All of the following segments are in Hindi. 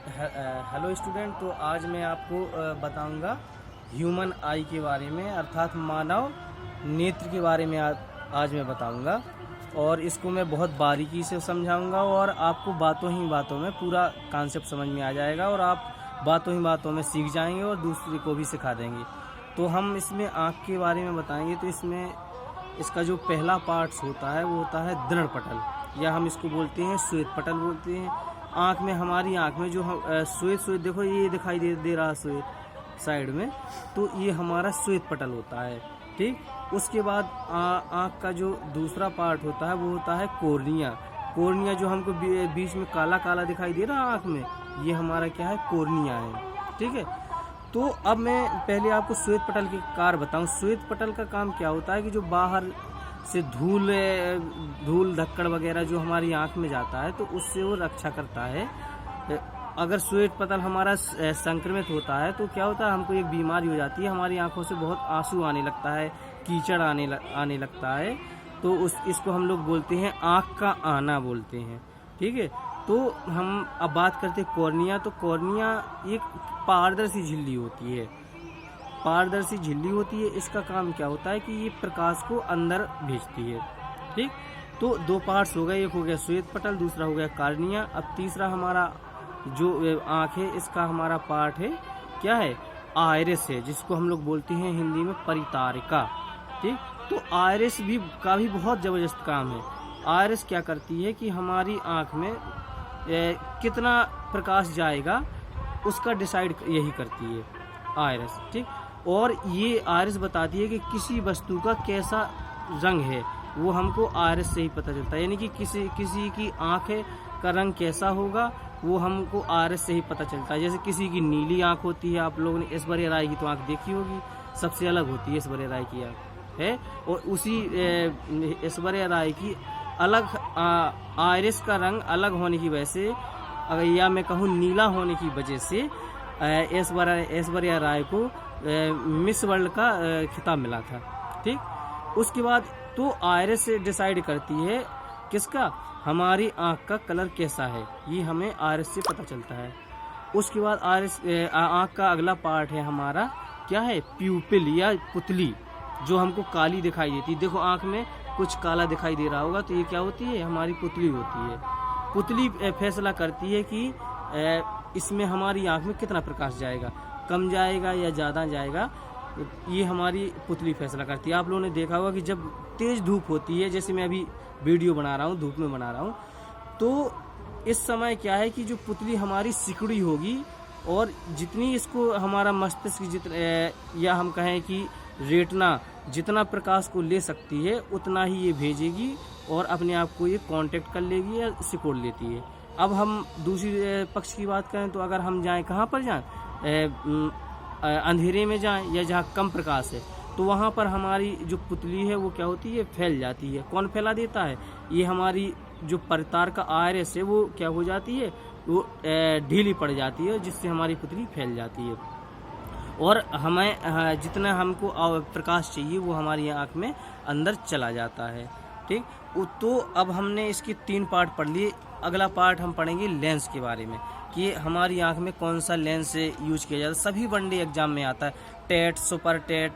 Hello student. तो आज मैं आपको बताऊंगा ह्यूमन आई के बारे में, अर्थात मानव नेत्र के बारे में आज मैं बताऊंगा। और इसको मैं बहुत बारीकी से समझाऊंगा और आपको बातों ही बातों में पूरा कॉन्सेप्ट समझ में आ जाएगा और आप बातों ही बातों में सीख जाएंगे और दूसरे को भी सिखा देंगे। तो हम इसमें आँख के बारे में बताएंगे। तो इसमें इसका जो पहला पार्ट्स होता है वो होता है दृढ़ पटल, या हम इसको बोलते हैं श्वेत पटल बोलते हैं। आँख में, हमारी आँख में जो श्वेत देखो ये दिखाई दे रहा श्वेत साइड में, तो ये हमारा श्वेत पटल होता है। ठीक, उसके बाद आँख का जो दूसरा पार्ट होता है वो होता है कॉर्निया। कॉर्निया जो हमको बीच में काला काला दिखाई दे रहा है आँख में, ये हमारा क्या है, कॉर्निया है। ठीक है, तो अब मैं पहले आपको श्वेत पटल के कार्य बताऊं। श्वेत पटल का काम क्या होता है कि जो बाहर से धूल धक्कड़ वगैरह जो हमारी आंख में जाता है तो उससे वो रक्षा करता है। अगर श्वेत पटल हमारा संक्रमित होता है तो क्या होता है, हमको एक बीमारी हो जाती है, हमारी आंखों से बहुत आंसू आने लगता है, कीचड़ आने लगता है। तो इसको हम लोग बोलते हैं आँख का आना बोलते हैं। ठीक है, तो हम अब बात करते हैं कॉर्निया। तो कॉर्निया एक पारदर्शी झिल्ली होती है, पारदर्शी झिल्ली होती है। इसका काम क्या होता है कि ये प्रकाश को अंदर भेजती है। ठीक, तो दो पार्ट्स हो गए, एक हो गया श्वेत पटल, दूसरा हो गया कॉर्निया। अब तीसरा हमारा जो आँख है, इसका हमारा पार्ट है क्या है, आयरिस है, जिसको हम लोग बोलते हैं हिंदी में परितारिका। ठीक, तो आयरिस का भी बहुत जबरदस्त काम है। आयरिस क्या करती है कि हमारी आँख में कितना प्रकाश जाएगा उसका डिसाइड यही करती है आयरिस। ठीक, और ये आयरिस बताती है कि किसी वस्तु का कैसा रंग है, वो हमको आयरिस से ही पता चलता है। यानी कि किसी की आँख का रंग कैसा होगा वो हमको आयरिस से ही पता चलता है। जैसे किसी की नीली आँख होती है, आप लोगों ने ऐश्वर्या राय की तो आँख देखी होगी, सबसे अलग होती है ऐश्वर्या राय की आँख है। और उसी ऐश्वर्या राय की अलग आयरिस का रंग अलग होने की वजह से, अगर या मैं कहूँ नीला होने की वजह से, ऐश्वर्या राय को मिस वर्ल्ड का खिताब मिला था। ठीक, उसके बाद तो आयरिस डिसाइड करती है किसका, हमारी आँख का कलर कैसा है, ये हमें आयरिस से पता चलता है। उसके बाद आयरिस आँख का अगला पार्ट है हमारा क्या है, प्यूपिल या पुतली, जो हमको काली दिखाई देती है। देखो आँख में कुछ काला दिखाई दे रहा होगा, तो ये क्या होती है, हमारी पुतली होती है। पुतली फैसला करती है कि इसमें हमारी आँख में कितना प्रकाश जाएगा, कम जाएगा या ज़्यादा जाएगा, ये हमारी पुतली फैसला करती है। आप लोगों ने देखा होगा कि जब तेज़ धूप होती है, जैसे मैं अभी वीडियो बना रहा हूँ, धूप में बना रहा हूँ, तो इस समय क्या है कि जो पुतली हमारी सिकुड़ी होगी और जितनी इसको हमारा मस्तिष्क या हम कहें कि रेटिना जितना प्रकाश को ले सकती है उतना ही ये भेजेगी और अपने आप को ये कांटेक्ट कर लेगी या सिकोड़ लेती है। अब हम दूसरी पक्ष की बात करें तो अगर हम जाएं, कहाँ पर जाएं, अंधेरे में जाएं या जहाँ कम प्रकाश है, तो वहाँ पर हमारी जो पुतली है वो क्या होती है, फैल जाती है। कौन फैला देता है, ये हमारी जो परितार का आयरिस है वो क्या हो जाती है, वो ढीली पड़ जाती है, जिससे हमारी पुतली फैल जाती है और हमें जितना हमको प्रकाश चाहिए वो हमारी आँख में अंदर चला जाता है। ठीक, तो अब हमने इसके 3 पार्ट पढ़ लिए। अगला पार्ट हम पढ़ेंगे लेंस के बारे में, कि हमारी आँख में कौन सा लेंस यूज किया जाता है। सभी वनडे एग्जाम में आता है, टेट, सुपर टेट,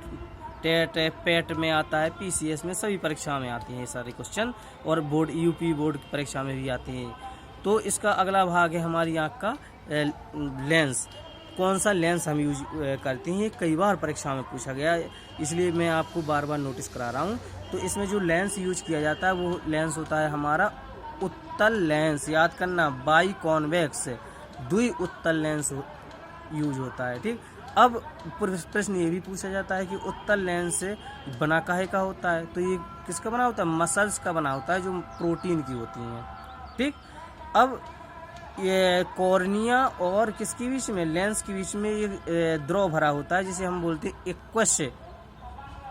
पेट में आता है, पीसीएस में, सभी परीक्षा में आती हैं ये सारे क्वेश्चन, और बोर्ड यूपी बोर्ड की परीक्षा में भी आते हैं। तो इसका अगला भाग है हमारी आँख का लेंस। कौन सा लेंस हम यूज करते हैं, कई बार परीक्षा में पूछा गया, इसलिए मैं आपको बार बार नोटिस करा रहा हूँ। तो इसमें जो लेंस यूज किया जाता है वो लेंस होता है हमारा उत्तल लेंस। याद करना, बाई कॉन्वेक्स, द्वि उत्तल लेंस यूज होता है। ठीक, अब प्रश्न ये भी पूछा जाता है कि उत्तल लेंस बना काहे का होता है, तो ये किसका बना होता है, मसल्स का बना होता है, जो प्रोटीन की होती हैं। ठीक, अब ये कॉर्निया और किसके बीच में, लेंस के बीच में ये द्रव भरा होता है, जिसे हम बोलते हैं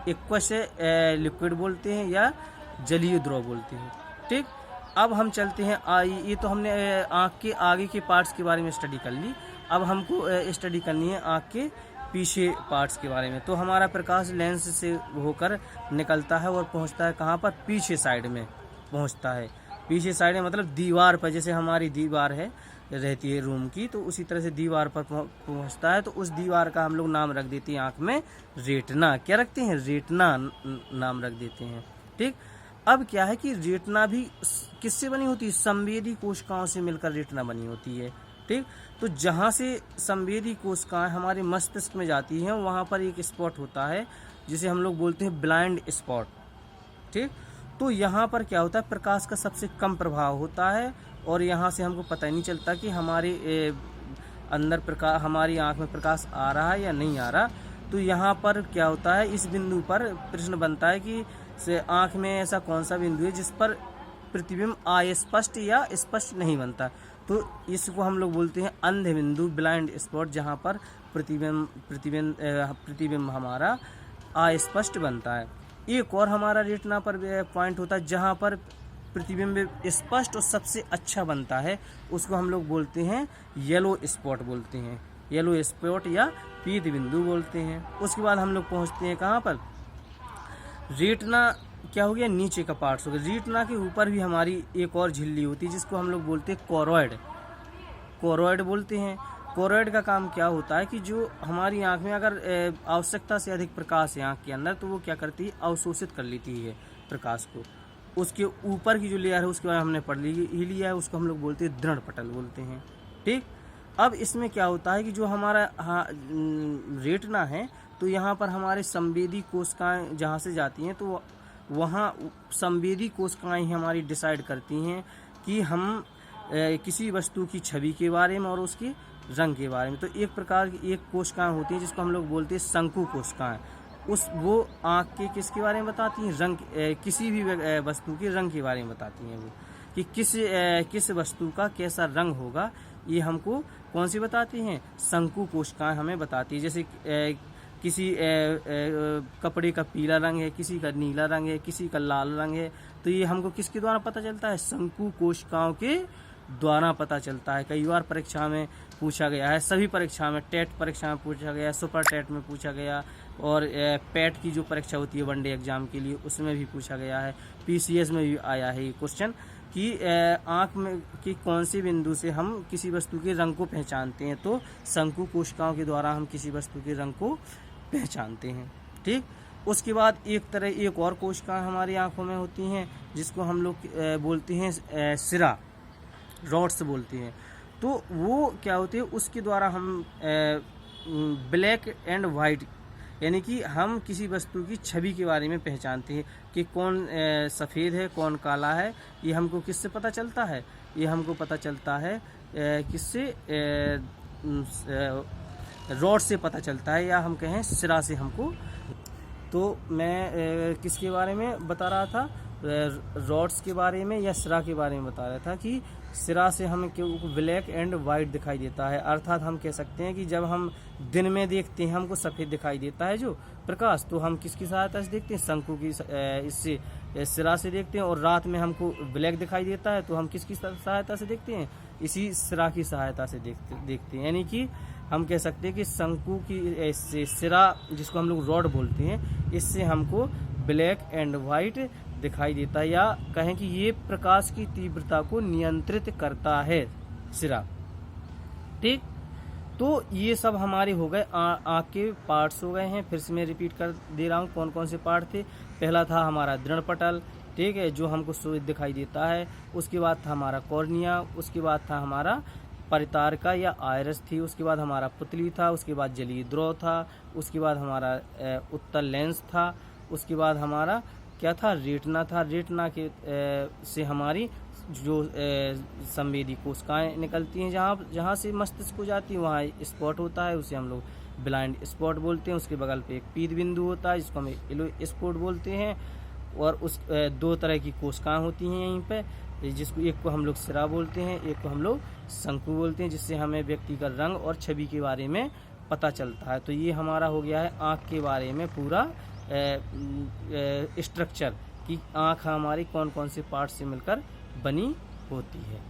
एक्वस लिक्विड बोलते हैं या जलीय द्रव बोलते हैं। ठीक, अब हम चलते हैं, ये तो हमने आँख के आगे के पार्ट्स के बारे में स्टडी कर ली। अब हमको स्टडी करनी है आँख के पीछे पार्ट्स के बारे में। तो हमारा प्रकाश लेंस से होकर निकलता है और पहुँचता है कहाँ पर, पीछे साइड में पहुँचता है। पीछे साइड में मतलब दीवार पर, जैसे हमारी दीवार है, रहती है रूम की, तो उसी तरह से दीवार पर पहुंचता है, तो उस दीवार का हम लोग नाम रख देते हैं आँख में रेटिना। क्या रखते हैं? रेटिना नाम रख देते हैं। ठीक। अब क्या है कि रेटिना भी किससे बनी होती है? संवेदी कोशिकाओं से मिलकर रेटिना बनी होती है। ठीक। तो जहाँ से संवेदी कोशिकाएं हमारे मस्तिष्क में जाती हैं, वहाँ पर एक स्पॉट होता है जिसे हम लोग बोलते हैं ब्लाइंड स्पॉट। ठीक। तो यहाँ पर क्या होता है? प्रकाश का सबसे कम प्रभाव होता है और यहाँ से हमको पता ही नहीं चलता कि हमारे अंदर प्रकाश, हमारी आँख में प्रकाश आ रहा है या नहीं आ रहा। तो यहाँ पर क्या होता है? इस बिंदु पर प्रश्न बनता है कि आँख में ऐसा कौन सा बिंदु है जिस पर प्रतिबिंब अस्पष्ट या स्पष्ट नहीं बनता। तो इसको हम लोग बोलते हैं अंध बिंदु, ब्लाइंड स्पॉट, जहाँ पर प्रतिबिंब हमारा अस्पष्ट बनता है। एक और हमारा रेटिना पर पॉइंट होता है जहाँ पर प्रतिबिंब स्पष्ट और सबसे अच्छा बनता है, उसको हम लोग बोलते हैं येलो स्पॉट बोलते हैं, येलो स्पॉट या पीत बिंदु बोलते हैं। उसके बाद हम लोग पहुँचते हैं कहाँ पर? रेटिना क्या हो गया? नीचे का पार्ट्स हो गया। रेटिना के ऊपर भी हमारी एक और झिल्ली होती है जिसको हम लोग बोलते हैं कोरोइड, कोरोइड बोलते हैं। कोरोइड का काम क्या होता है कि जो हमारी आंख में अगर आवश्यकता से अधिक प्रकाश है आंख के अंदर, तो वो क्या करती है? अवशोषित कर लेती है प्रकाश को। उसके ऊपर की जो लेयर है उसके बारे में हमने पढ़ ही लिया है, उसको हम लोग बोलते हैं दृढ़ पटल बोलते हैं। ठीक। अब इसमें क्या होता है कि जो हमारा रेटिना है, तो यहाँ पर हमारे संवेदी कोशिकाएं जहाँ से जाती हैं, तो वहाँ संवेदी कोशिकाएं ही हमारी डिसाइड करती हैं कि हम किसी वस्तु की छवि के बारे में और उसके रंग के बारे में। तो एक प्रकार की एक कोशिकाएं होती हैं जिसको हम लोग बोलते हैं शंकु कोशिकाएं। वो आँख के किसके बारे में बताती हैं? रंग, किसी भी वस्तु के रंग के बारे में बताती हैं, वो कि किस वस्तु का कैसा रंग होगा, ये हमको कौन सी बताती हैं? शंकु कोशिकाएं हमें बताती है। जैसे किसी कपड़े का पीला रंग है, किसी का नीला रंग है, किसी का लाल रंग है, तो ये हमको किसके द्वारा पता चलता है? शंकु कोशिकाओं के द्वारा पता चलता है। कई बार परीक्षा में पूछा गया है, सभी परीक्षा में, टेट परीक्षा में पूछा गया, सुपर टेट में पूछा गया, और पेट की जो परीक्षा होती है वनडे एग्जाम के लिए, उसमें भी पूछा गया है। पीसीएस में भी आया है ये क्वेश्चन कि आँख में की कौन सी बिंदु से हम किसी वस्तु के रंग को पहचानते हैं। तो शंकु कोशिकाओं के द्वारा हम किसी वस्तु के रंग को पहचानते हैं। ठीक। उसके बाद एक और कोशिकाएं हमारी आंखों में होती हैं जिसको हम लोग बोलते हैं सिरा, रॉड्स बोलते हैं। तो वो क्या होते हैं? उसके द्वारा हम ब्लैक एंड वाइट, यानी कि हम किसी वस्तु की छवि के बारे में पहचानते हैं कि कौन सफ़ेद है, कौन काला है। ये हमको किससे पता चलता है? ये हमको पता चलता है किससे? रॉड से पता चलता है, या हम कहें सिरा से हमको। तो मैं किसके बारे में बता रहा था? रॉड्स के बारे में या सिरा के बारे में बता रहा था कि सिरा से हमें ब्लैक एंड वाइट दिखाई देता है। अर्थात हम कह सकते हैं कि जब हम दिन में देखते हैं हमको सफ़ेद दिखाई देता है जो प्रकाश, तो हम किसकी सहायता से देखते हैं? शंकु की, इससे सिरा से देखते हैं। और रात में हमको ब्लैक दिखाई देता है, तो हम किसकी सहायता से देखते हैं? इसी सिरा की सहायता से देखते हैं। यानी कि हम कह सकते हैं कि शंकु की सिरा, जिसको हम लोग रॉड बोलते हैं, इससे हमको ब्लैक एंड वाइट दिखाई देता है, या कहें कि ये प्रकाश की तीव्रता को नियंत्रित करता है सिरा। ठीक। तो ये सब हमारे हो गए आँख के पार्ट्स हो गए हैं। फिर से मैं रिपीट कर दे रहा हूँ कौन कौन से पार्ट थे। पहला था हमारा दृढ़ पटल, ठीक है, जो हमको सूर्य दिखाई देता है। उसके बाद था हमारा कॉर्निया, उसके बाद था हमारा परितारका या आयरस थी, उसके बाद हमारा पुतली था, उसके बाद जलीय द्रव था, उसके बाद हमारा उत्तल लेंस था, उसके बाद हमारा क्या था? रेटिना था। रेटिना के से हमारी जो संवेदी कोशिकाएं निकलती हैं, जहाँ से मस्तिष्क को जाती है, वहाँ स्पॉट होता है, उसे हम लोग ब्लाइंड स्पॉट बोलते हैं। उसके बगल पे एक पीत बिंदु होता है जिसको हम येलो स्पॉट बोलते हैं। और उस दो तरह की कोशिकाएं होती हैं यहीं पे, जिसको एक को हम लोग सिरा बोलते हैं, एक को हम लोग शंकु बोलते हैं, जिससे हमें व्यक्ति का रंग और छवि के बारे में पता चलता है। तो ये हमारा हो गया है आँख के बारे में पूरा स्ट्रक्चर, कि आँख हमारी कौन कौन से पार्ट से मिलकर बनी होती है।